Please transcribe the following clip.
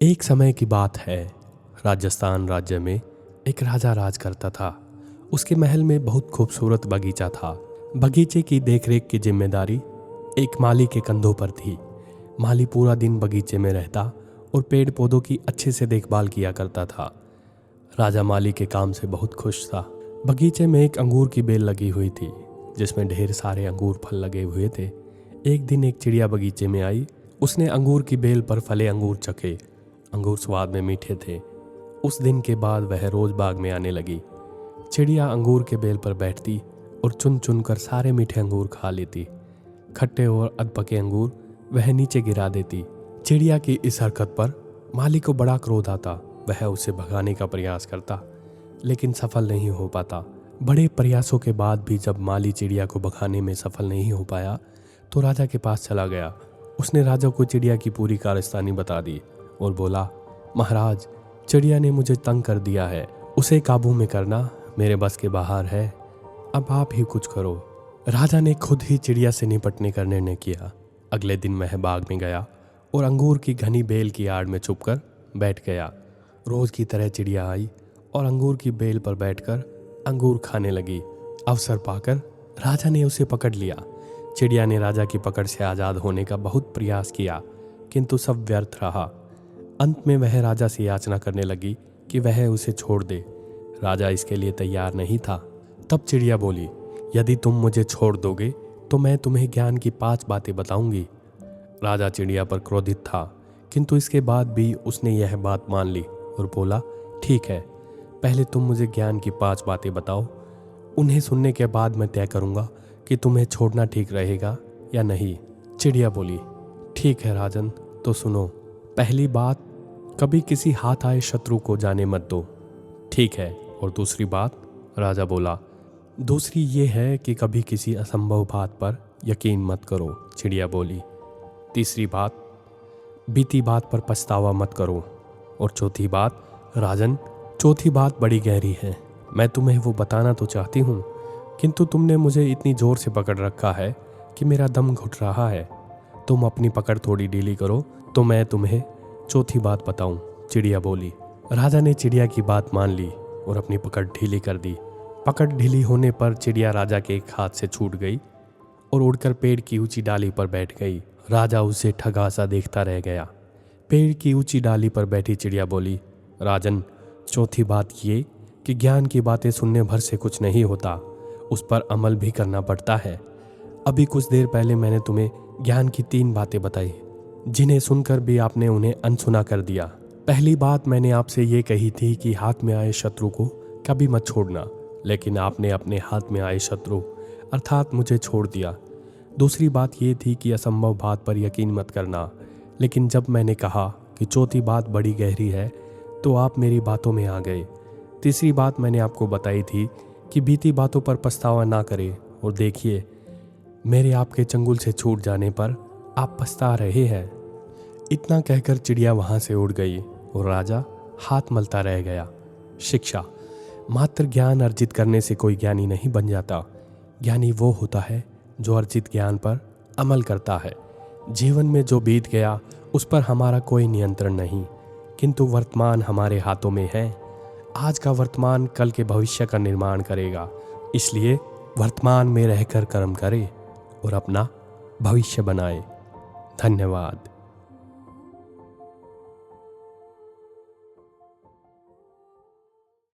एक समय की बात है। राजस्थान राज्य में एक राजा राज करता था। उसके महल में बहुत खूबसूरत बगीचा था। बगीचे की देखरेख की जिम्मेदारी एक माली के कंधों पर थी। माली पूरा दिन बगीचे में रहता और पेड़ पौधों की अच्छे से देखभाल किया करता था। राजा माली के काम से बहुत खुश था। बगीचे में एक अंगूर की बेल लगी हुई थी जिसमें ढेर सारे अंगूर फल लगे हुए थे। एक दिन एक चिड़िया बगीचे में आई। उसने अंगूर की बेल पर फले अंगूर चखे। अंगूर स्वाद में मीठे थे। उस दिन के बाद वह रोज बाग में आने लगी। चिड़िया अंगूर के बेल पर बैठती और चुन चुन कर सारे मीठे अंगूर खा लेती। खट्टे और अधपके अंगूर वह नीचे गिरा देती। चिड़िया की इस हरकत पर माली को बड़ा क्रोध आता। वह उसे भगाने का प्रयास करता लेकिन सफल नहीं हो पाता। बड़े प्रयासों के बाद भी जब माली चिड़िया को भगाने में सफल नहीं हो पाया तो राजा के पास चला गया। उसने राजा को चिड़िया की पूरी कारस्तानी बता दी और बोला, महाराज, चिड़िया ने मुझे तंग कर दिया है। उसे काबू में करना मेरे बस के बाहर है। अब आप ही कुछ करो। राजा ने खुद ही चिड़िया से निपटने का निर्णय किया। अगले दिन वह बाग में गया और अंगूर की घनी बेल की आड़ में छुपकर बैठ गया। रोज की तरह चिड़िया आई और अंगूर की बेल पर बैठकर अंगूर खाने लगी। अवसर पाकर राजा ने उसे पकड़ लिया। चिड़िया ने राजा की पकड़ से आज़ाद होने का बहुत प्रयास किया किंतु सब व्यर्थ रहा। अंत में वह राजा से याचना करने लगी कि वह उसे छोड़ दे। राजा इसके लिए तैयार नहीं था। तब चिड़िया बोली, यदि तुम मुझे छोड़ दोगे तो मैं तुम्हें ज्ञान की 5 बातें बताऊंगी। राजा चिड़िया पर क्रोधित था किंतु इसके बाद भी उसने यह बात मान ली और बोला, ठीक है, पहले तुम मुझे ज्ञान की 5 बातें बताओ। उन्हें सुनने के बाद मैं तय करूंगा कि तुम्हें छोड़ना ठीक रहेगा या नहीं। चिड़िया बोली, ठीक है राजन, तो सुनो। पहली बात, कभी किसी हाथ आए शत्रु को जाने मत दो। ठीक है, और दूसरी बात? राजा बोला, दूसरी ये है कि कभी किसी असंभव बात पर यकीन मत करो। चिड़िया बोली, तीसरी बात, बीती बात पर पछतावा मत करो। और चौथी बात? राजन, चौथी बात बड़ी गहरी है। मैं तुम्हें वो बताना तो चाहती हूँ किंतु तुमने मुझे इतनी जोर से पकड़ रखा है कि मेरा दम घुट रहा है। तुम अपनी पकड़ थोड़ी ढीली करो तो मैं तुम्हें चौथी बात बताऊं। चिड़िया बोली। राजा ने चिड़िया की बात मान ली और अपनी पकड़ ढीली कर दी। पकड़ ढीली होने पर चिड़िया राजा के एक हाथ से छूट गई और उड़कर पेड़ की ऊंची डाली पर बैठ गई। राजा उसे ठगा सा देखता रह गया। पेड़ की ऊंची डाली पर बैठी चिड़िया बोली, राजन, चौथी बात ये कि ज्ञान की बातें सुनने भर से कुछ नहीं होता, उस पर अमल भी करना पड़ता है। अभी कुछ देर पहले मैंने तुम्हें ज्ञान की 3 बातें बताई जिन्हें सुनकर भी आपने उन्हें अनसुना कर दिया। पहली बात मैंने आपसे ये कही थी कि हाथ में आए शत्रु को कभी मत छोड़ना, लेकिन आपने अपने हाथ में आए शत्रु अर्थात मुझे छोड़ दिया। दूसरी बात ये थी कि असंभव बात पर यकीन मत करना, लेकिन जब मैंने कहा कि चौथी बात बड़ी गहरी है तो आप मेरी बातों में आ गए। तीसरी बात मैंने आपको बताई थी कि बीती बातों पर पछतावा ना करें, और देखिए, मेरे आपके चंगुल से छूट जाने पर आप पछता रहे हैं। इतना कहकर चिड़िया वहां से उड़ गई और राजा हाथ मलता रह गया। शिक्षा, मात्र ज्ञान अर्जित करने से कोई ज्ञानी नहीं बन जाता। ज्ञानी वो होता है जो अर्जित ज्ञान पर अमल करता है। जीवन में जो बीत गया उस पर हमारा कोई नियंत्रण नहीं, किंतु वर्तमान हमारे हाथों में है। आज का वर्तमान कल के भविष्य का निर्माण करेगा। इसलिए वर्तमान में रहकर कर्म करें और अपना भविष्य बनाएं। धन्यवाद।